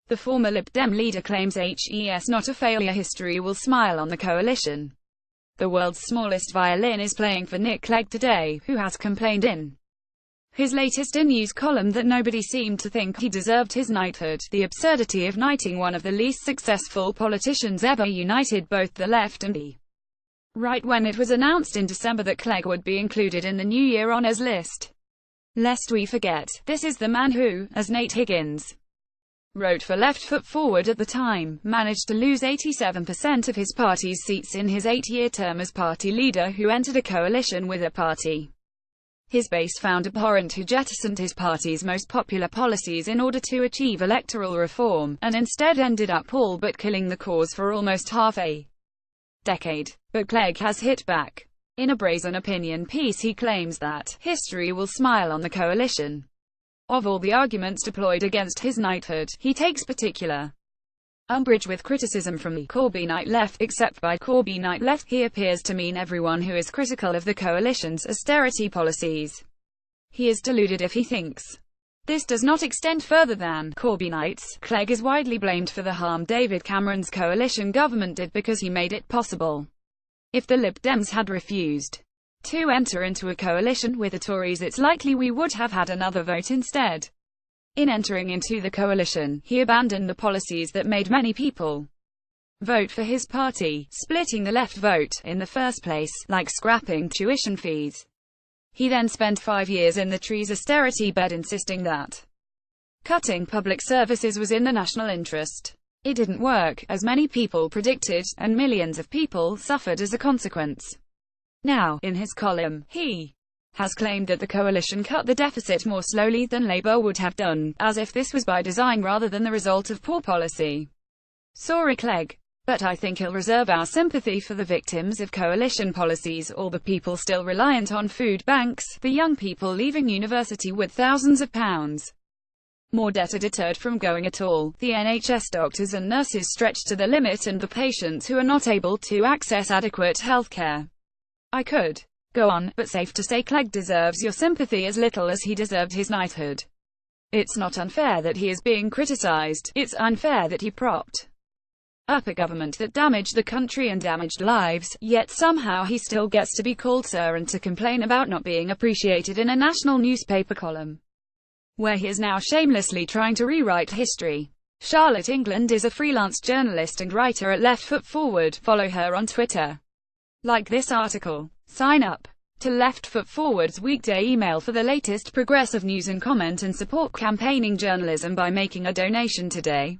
The former Lib Dem leader claims HES not a failure, history will smile on the coalition. The world's smallest violin is playing for Nick Clegg today, who has complained in his latest iNews column that nobody seemed to think he deserved his knighthood. The absurdity of knighting one of the least successful politicians ever united both the left and the right when it was announced in December that Clegg would be included in the New Year honours list. Lest we forget, this is the man who, as Nate Higgins wrote for Left Foot Forward at the time, managed to lose 87% of his party's seats in his 8-year term as party leader, who entered a coalition with a party his base found abhorrent, who jettisoned his party's most popular policies in order to achieve electoral reform, and instead ended up all but killing the cause for almost half a decade. But Clegg has hit back. In a brazen opinion piece he claims that history will smile on the coalition. Of all the arguments deployed against his knighthood, he takes particular umbrage with criticism from the Corbynite left. Except by Corbynite left, he appears to mean everyone who is critical of the coalition's austerity policies. He is deluded if he thinks this does not extend further than Corbynites. Clegg is widely blamed for the harm David Cameron's coalition government did because he made it possible. If the Lib Dems had refused to enter into a coalition with the Tories, it's likely we would have had another vote instead. In entering into the coalition, he abandoned the policies that made many people vote for his party, splitting the left vote in the first place, like scrapping tuition fees. He then spent 5 years in the tree's austerity bed, insisting that cutting public services was in the national interest. It didn't work, as many people predicted, and millions of people suffered as a consequence. Now, in his column, he has claimed that the coalition cut the deficit more slowly than Labour would have done, as if this was by design rather than the result of poor policy. Sorry Clegg, but I think he'll reserve our sympathy for the victims of coalition policies, all the people still reliant on food banks, the young people leaving university with thousands of pounds more debt are deterred from going at all, the NHS doctors and nurses stretched to the limit, and the patients who are not able to access adequate healthcare. I could go on, but safe to say Clegg deserves your sympathy as little as he deserved his knighthood. It's not unfair that he is being criticised, it's unfair that he propped up a government that damaged the country and damaged lives, yet somehow he still gets to be called sir and to complain about not being appreciated in a national newspaper column, where he is now shamelessly trying to rewrite history. Charlotte England is a freelance journalist and writer at Left Foot Forward. Follow her on Twitter. Like this article. Sign up to Left Foot Forward's weekday email for the latest progressive news, and comment and support campaigning journalism by making a donation today.